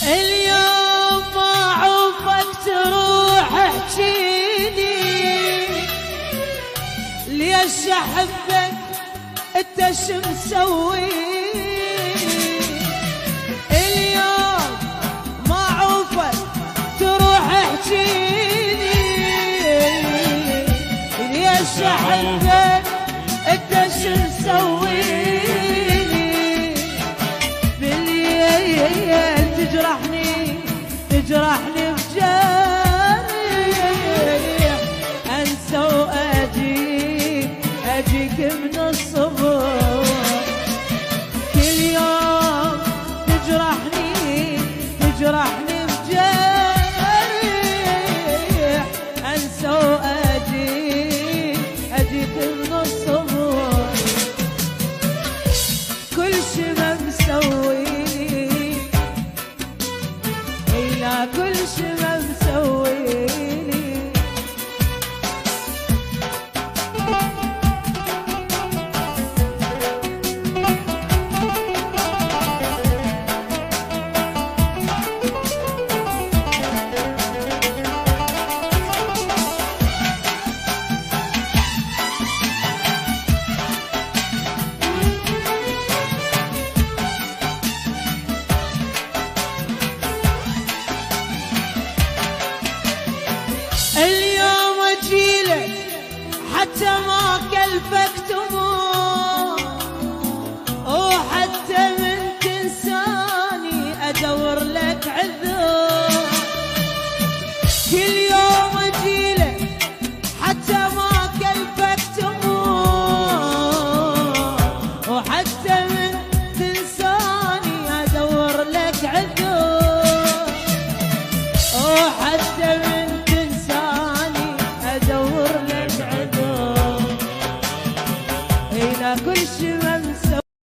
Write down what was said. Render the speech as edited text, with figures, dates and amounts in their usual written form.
اليوم ما عوفك تروح احجيني ليش احبك انت شو مسوي. اليوم ما عوفك تروح احجيني ليش احبك انت شو مسويني. بالليل تجرحني بجرح انسى واجيك من الصبح. كل يوم تجرحني بجرح انسى واجيك من الصبح. كل شي ما مسويني لا كل شي ما مسويني. اليوم اجيلك حتى ما كلفك تموت وحتى من تنساني ادور لك عذر. كل يوم اجيلك حتى ما كلفك تموت وحتى من تنساني ادور لك عذر. وحتى من ادور لك عذر. لا كل شي